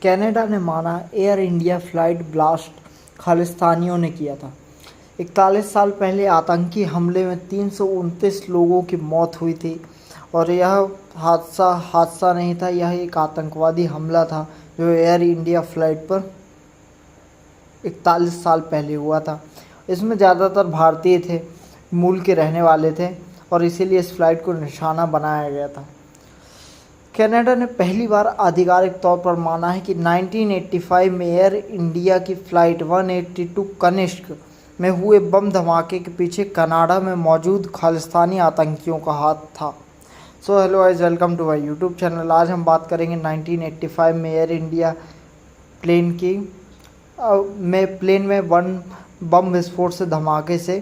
Canada ने माना air India flight blast खालिस्तानियों ने किया था। 41 साल पहले आतंकी हमले में 329 लोगों की मौत हुई थी और यह हादसा नहीं था, यह एक आतंकवादी हमला था जो एयर इंडिया फ्लाइट पर 41 साल पहले हुआ था। इसमें ज़्यादातर भारतीय थे, मूल के रहने वाले थे और इसीलिए इस फ्लाइट को निशाना बनाया गया था। कनाडा ने पहली बार आधिकारिक तौर पर माना है कि 1985 में एयर इंडिया की फ़्लाइट 182 कनिष्क में हुए बम धमाके के पीछे कनाडा में मौजूद खालिस्तानी आतंकियों का हाथ था। So hello guys, welcome to my YouTube channel. आज हम बात करेंगे 1985 में एयर इंडिया प्लेन में वन बम विस्फोट से धमाके से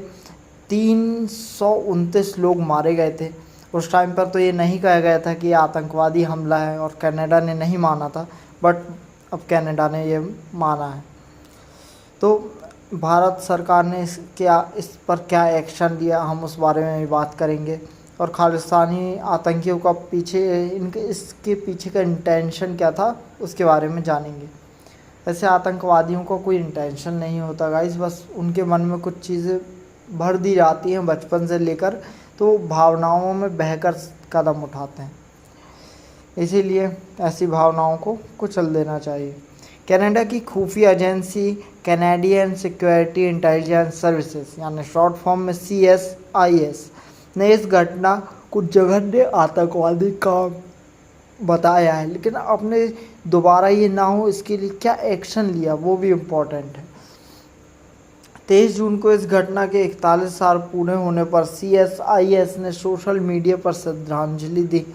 329 लोग मारे गए थे। उस टाइम पर तो ये नहीं कहा गया था कि आतंकवादी हमला है और कनाडा ने नहीं माना था, बट अब कनाडा ने ये माना है। तो भारत सरकार ने इस पर क्या एक्शन लिया, हम उस बारे में भी बात करेंगे और खालिस्तानी आतंकियों का इसके पीछे का इंटेंशन क्या था उसके बारे में जानेंगे। ऐसे आतंकवादियों का कोई इंटेंशन नहीं होता गाइस, बस उनके मन में कुछ चीज़ें भर दी जाती हैं बचपन से लेकर, तो भावनाओं में बहकर कदम उठाते हैं, इसीलिए ऐसी भावनाओं को कुचल देना चाहिए। कनाडा की खुफिया agency Canadian security intelligence services यानी शॉर्ट फॉर्म में CSIS ने इस घटना को जघन्य आतंकवादी काम बताया है, लेकिन आपने दोबारा ये ना हो इसके लिए क्या एक्शन लिया वो भी इम्पोर्टेंट है। 23 जून को इस घटना के 41 साल पूरे होने पर CSIS ने सोशल मीडिया पर श्रद्धांजलि दी।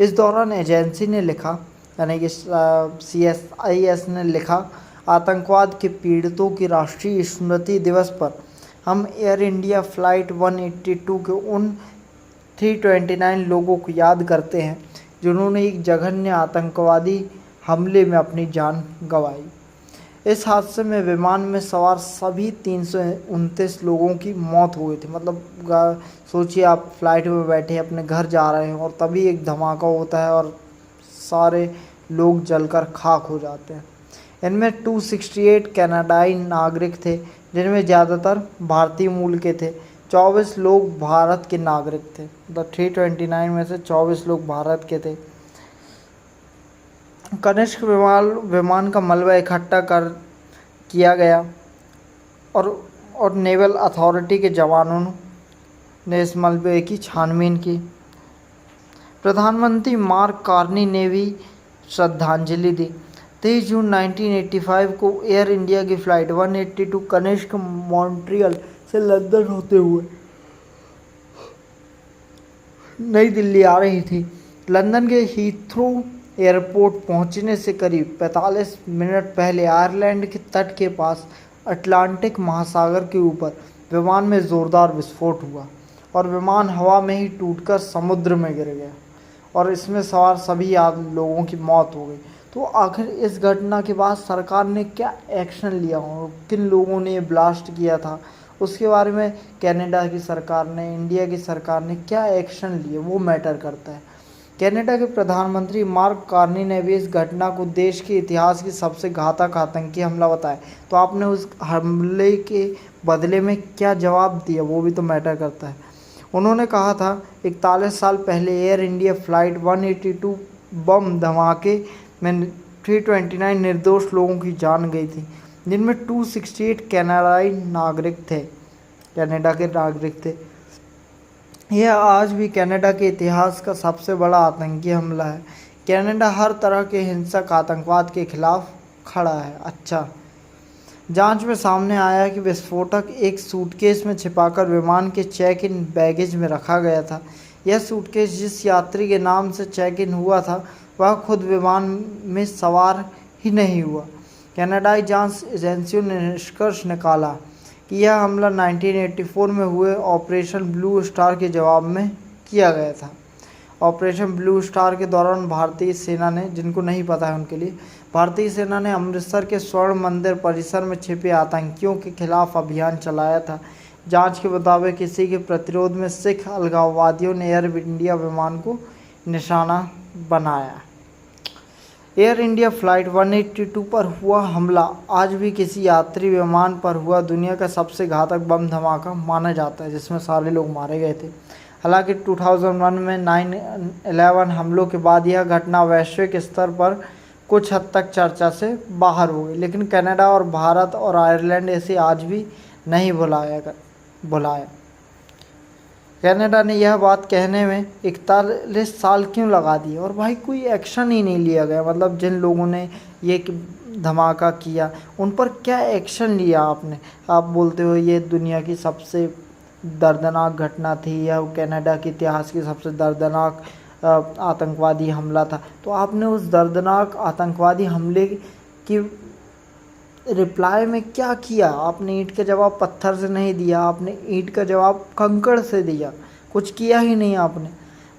इस दौरान एजेंसी ने लिखा, यानी कि CSIS ने लिखा, आतंकवाद के पीड़ितों की राष्ट्रीय स्मृति दिवस पर हम एयर इंडिया फ्लाइट 182 के उन 329 लोगों को याद करते हैं जिन्होंने एक जघन्य आतंकवादी हमले में अपनी जान गंवाई। इस हादसे में विमान में सवार सभी 329 लोगों की मौत हो गई थी। मतलब सोचिए, आप फ्लाइट में बैठे अपने घर जा रहे हैं और तभी एक धमाका होता है और सारे लोग जलकर खाक हो जाते हैं। इनमें 268 कनाडाई नागरिक थे, जिनमें ज़्यादातर भारतीय मूल के थे। 24 लोग भारत के नागरिक थे, मतलब 329 में से 24 लोग भारत के थे। कनिष्क विमान का मलबा इकट्ठा किया गया और नेवल अथॉरिटी के जवानों ने इस मलबे की छानबीन की। प्रधानमंत्री मार्क कार्नी ने भी श्रद्धांजलि दी। 23 जून 1985 को एयर इंडिया की फ़्लाइट 182 कनिष्क मॉन्ट्रियल से लंदन होते हुए नई दिल्ली आ रही थी। लंदन के हीथ्रो एयरपोर्ट पहुंचने से करीब 45 मिनट पहले आयरलैंड के तट के पास अटलांटिक महासागर के ऊपर विमान में ज़ोरदार विस्फोट हुआ और विमान हवा में ही टूटकर समुद्र में गिर गया और इसमें सवार सभी लोगों की मौत हो गई। तो आखिर इस घटना के बाद सरकार ने क्या एक्शन लिया और किन लोगों ने ये ब्लास्ट किया था, उसके बारे में कनाडा की सरकार ने, इंडिया की सरकार ने क्या एक्शन लिए वो मैटर करता है। कनाडा के प्रधानमंत्री मार्क कार्नी ने भी इस घटना को देश के इतिहास की सबसे घातक आतंकी हमला बताया। तो आपने उस हमले के बदले में क्या जवाब दिया वो भी तो मैटर करता है। उन्होंने कहा था, 41 साल पहले एयर इंडिया फ्लाइट 182 बम धमाके में 329 निर्दोष लोगों की जान गई थी, जिनमें 268 कनाडाई नागरिक थे, कनाडा के नागरिक थे। यह आज भी कनाडा के इतिहास का सबसे बड़ा आतंकी हमला है। कनाडा हर तरह के हिंसक आतंकवाद के खिलाफ खड़ा है। अच्छा, जांच में सामने आया कि विस्फोटक एक सूटकेस में छिपाकर विमान के चेक इन बैगेज में रखा गया था। यह सूटकेस जिस यात्री के नाम से चेक इन हुआ था वह खुद विमान में सवार ही नहीं हुआ। कनाडाई जांच एजेंसियों ने निष्कर्ष निकाला कि यह हमला 1984 में हुए ऑपरेशन ब्लू स्टार के जवाब में किया गया था। ऑपरेशन ब्लू स्टार के दौरान भारतीय सेना ने, जिनको नहीं पता है उनके लिए, भारतीय सेना ने अमृतसर के स्वर्ण मंदिर परिसर में छिपे आतंकियों के खिलाफ अभियान चलाया था। जांच के मुताबिक इसी के प्रतिरोध में सिख अलगाववादियों ने एयर इंडिया विमान को निशाना बनाया। एयर इंडिया फ्लाइट 182 पर हुआ हमला आज भी किसी यात्री विमान पर हुआ दुनिया का सबसे घातक बम धमाका माना जाता है, जिसमें सारे लोग मारे गए थे। हालांकि 2001 में 9/11 हमलों के बाद यह घटना वैश्विक स्तर पर कुछ हद तक चर्चा से बाहर हो गई, लेकिन कनाडा और भारत और आयरलैंड इसे आज भी नहीं भुलाया। कनाडा ने यह बात कहने में 41 साल क्यों लगा दिए और भाई कोई एक्शन ही नहीं लिया गया। मतलब जिन लोगों ने ये धमाका किया उन पर क्या एक्शन लिया आपने? आप बोलते हो ये दुनिया की सबसे दर्दनाक घटना थी या कनाडा के इतिहास की सबसे दर्दनाक आतंकवादी हमला था, तो आपने उस दर्दनाक आतंकवादी हमले की रिप्लाई में क्या किया? आपने ईंट का जवाब पत्थर से नहीं दिया, आपने ईंट का जवाब कंकड़ से दिया, कुछ किया ही नहीं आपने।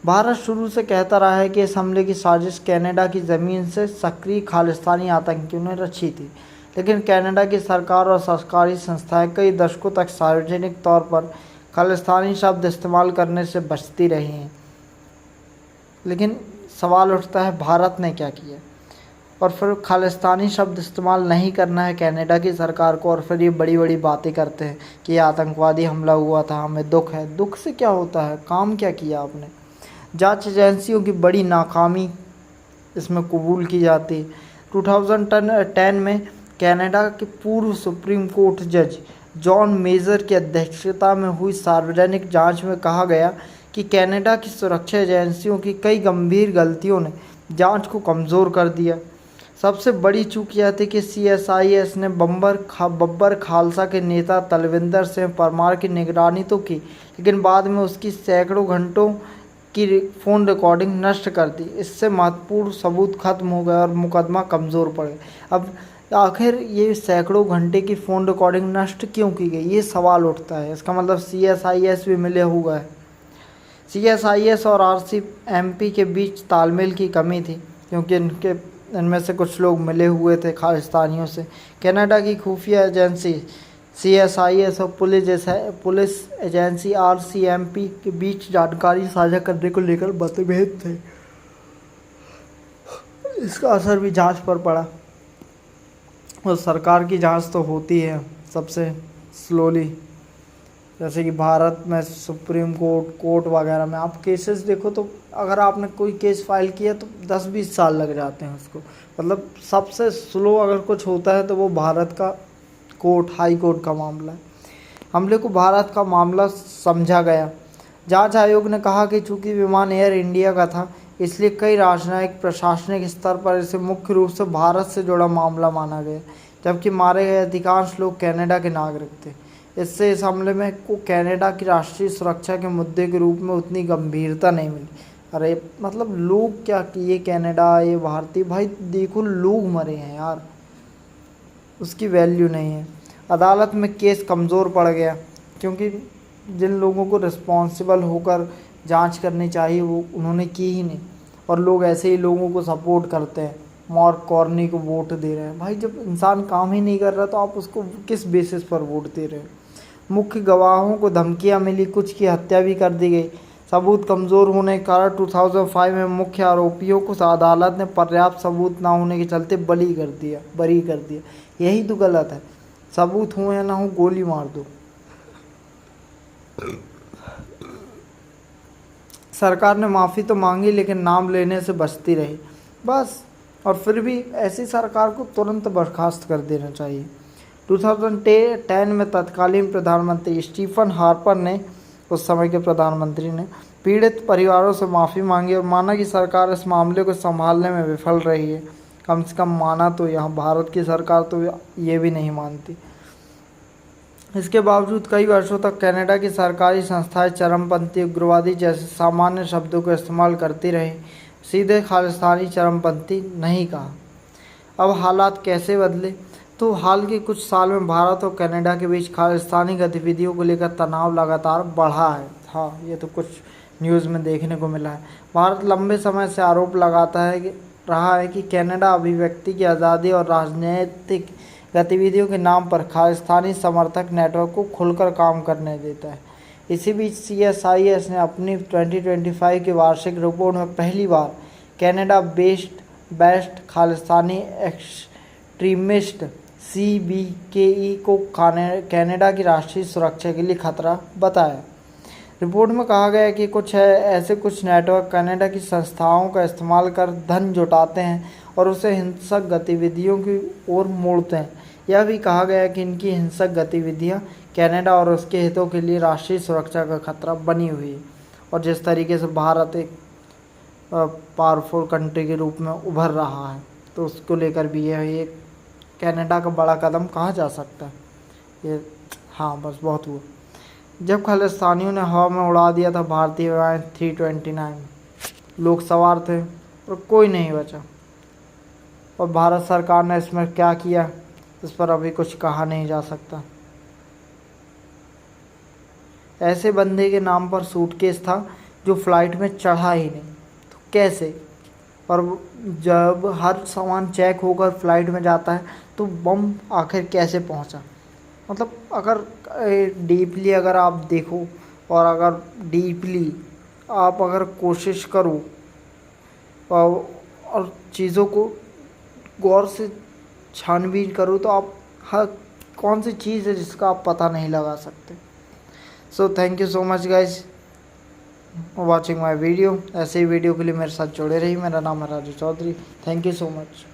भारत शुरू से कहता रहा है कि इस हमले की साजिश कनाडा की ज़मीन से सक्रिय खालिस्तानी आतंकियों ने रची थी, लेकिन कनाडा की सरकार और सरकारी संस्थाएं कई दशकों तक सार्वजनिक तौर पर खालिस्तानी शब्द इस्तेमाल करने से बचती रही हैं। लेकिन सवाल उठता है भारत ने क्या किया? और फिर खालिस्तानी शब्द इस्तेमाल नहीं करना है कनाडा की सरकार को, और फिर ये बड़ी बड़ी बातें करते हैं कि ये आतंकवादी हमला हुआ था, हमें दुख है। दुख से क्या होता है? काम क्या किया आपने? जांच एजेंसियों की बड़ी नाकामी इसमें कबूल की जाती है। 2010 में कनाडा के पूर्व सुप्रीम कोर्ट जज जॉन मेजर की अध्यक्षता में हुई सार्वजनिक जांच में कहा गया कि कनाडा की सुरक्षा एजेंसियों की कई गंभीर गलतियों ने जांच को कमज़ोर कर दिया। सबसे बड़ी चूक यह थी कि CSIS ने बब्बर खालसा के नेता तलविंदर सिंह परमार की निगरानी तो की, लेकिन बाद में उसकी सैकड़ों घंटों की फ़ोन रिकॉर्डिंग नष्ट कर दी। इससे महत्वपूर्ण सबूत खत्म हो गए और मुकदमा कमज़ोर पड़ गया। अब आखिर ये सैकड़ों घंटे की फ़ोन रिकॉर्डिंग नष्ट क्यों की गई, ये सवाल उठता है। इसका मतलब CSIS भी मिले हुआ है। CSIS और RCMP के बीच तालमेल की कमी थी, क्योंकि इनमें से कुछ लोग मिले हुए थे खालिस्तानियों से। कनाडा की खुफिया एजेंसी CSIS और पुलिस एजेंसी RCMP के बीच जानकारी साझा करने को लेकर मतभेद थे। इसका असर भी जांच पर पड़ा, और सरकार की जांच तो होती है सबसे स्लोली। जैसे कि भारत में सुप्रीम कोर्ट वगैरह में आप केसेस देखो तो अगर आपने कोई केस फाइल किया तो 10-20 साल लग जाते हैं उसको। मतलब सबसे स्लो अगर कुछ होता है तो वो भारत का हाई कोर्ट का मामला है। हमले को भारत का मामला समझा गया। जांच आयोग ने कहा कि चूंकि विमान एयर इंडिया का था, इसलिए कई राजनयिक प्रशासनिक स्तर पर इसे मुख्य रूप से भारत से जुड़ा मामला माना गया, जबकि मारे गए अधिकांश लोग कनाडा के नागरिक थे। इससे इस हमले में को कनाडा की राष्ट्रीय सुरक्षा के मुद्दे के रूप में उतनी गंभीरता नहीं मिली। अरे मतलब लोग क्या कि ये कनाडा, ये भारतीय, भाई देखो लोग मरे हैं यार, उसकी वैल्यू नहीं है। अदालत में केस कमज़ोर पड़ गया, क्योंकि जिन लोगों को रिस्पॉन्सिबल होकर जांच करनी चाहिए वो उन्होंने की ही नहीं, और लोग ऐसे ही लोगों को सपोर्ट करते हैं, मार्क कार्नी को वोट दे रहे हैं। भाई जब इंसान काम ही नहीं कर रहा तो आप उसको किस बेसिस पर वोट दे रहे हैं? मुख्य गवाहों को धमकियां मिली, कुछ की हत्या भी कर दी गई। सबूत कमज़ोर होने के कारण 2005 में मुख्य आरोपियों को अदालत ने पर्याप्त सबूत ना होने के चलते बरी कर दिया। यही तो गलत है, सबूत हो या ना हो गोली मार दो। सरकार ने माफ़ी तो मांगी, लेकिन नाम लेने से बचती रही बस। और फिर भी ऐसी सरकार को तुरंत बर्खास्त कर देना चाहिए। 2010 में तत्कालीन प्रधानमंत्री स्टीफन हार्पर ने, उस समय के प्रधानमंत्री ने, पीड़ित परिवारों से माफ़ी मांगी और माना कि सरकार इस मामले को संभालने में विफल रही है। कम से कम माना तो, यहाँ भारत की सरकार तो ये भी नहीं मानती। इसके बावजूद कई वर्षों तक कनाडा की सरकारी संस्थाएं चरमपंथी उग्रवादी जैसे सामान्य शब्दों का इस्तेमाल करती रहीं, सीधे खालिस्तानी चरमपंथी नहीं कहा। अब हालात कैसे बदले? तो हाल के कुछ साल में भारत और कनाडा के बीच खालिस्तानी गतिविधियों को लेकर तनाव लगातार बढ़ा है। हाँ, ये तो कुछ न्यूज़ में देखने को मिला है। भारत लंबे समय से आरोप लगाता रहा है कि कनाडा अभिव्यक्ति की आज़ादी और राजनीतिक गतिविधियों के नाम पर खालिस्तानी समर्थक नेटवर्क को खुलकर काम करने देता है। इसी बीच CSIS ने अपनी 2025 की वार्षिक रिपोर्ट में पहली बार Canada based best Khalistani extremist CBKE को कनाडा की राष्ट्रीय सुरक्षा के लिए खतरा बताया। रिपोर्ट में कहा गया है कि ऐसे कुछ नेटवर्क कनाडा की संस्थाओं का इस्तेमाल कर धन जुटाते हैं और उसे हिंसक गतिविधियों की ओर मोड़ते हैं। यह भी कहा गया है कि इनकी हिंसक गतिविधियां कनाडा और उसके हितों के लिए राष्ट्रीय सुरक्षा का खतरा बनी हुई है। और जिस तरीके से भारत एक पावरफुल कंट्री के रूप में उभर रहा है, तो उसको लेकर भी यह एक कनाडा का बड़ा कदम कहा जा सकता है। ये हाँ, बस बहुत हुआ। जब खालिस्तानियों ने हवा में उड़ा दिया था भारतीय विमान 329, लोग सवार थे और कोई नहीं बचा। और भारत सरकार ने इसमें क्या किया, इस पर अभी कुछ कहा नहीं जा सकता। ऐसे बंदे के नाम पर सूटकेस था जो फ्लाइट में चढ़ा ही नहीं, तो कैसे? और जब हर सामान चेक होकर फ्लाइट में जाता है तो बम आखिर कैसे पहुंचा? मतलब अगर डीपली अगर आप देखो और अगर डीपली आप अगर कोशिश करो और चीज़ों को गौर से छानबीन करो, तो आप हर कौन सी चीज़ है जिसका आप पता नहीं लगा सकते। So thank you so much guys watching my video. ऐसे ही वीडियो के लिए मेरे साथ जुड़े रहिए। मेरा नाम है Raju Chaudhary. Thank you so much.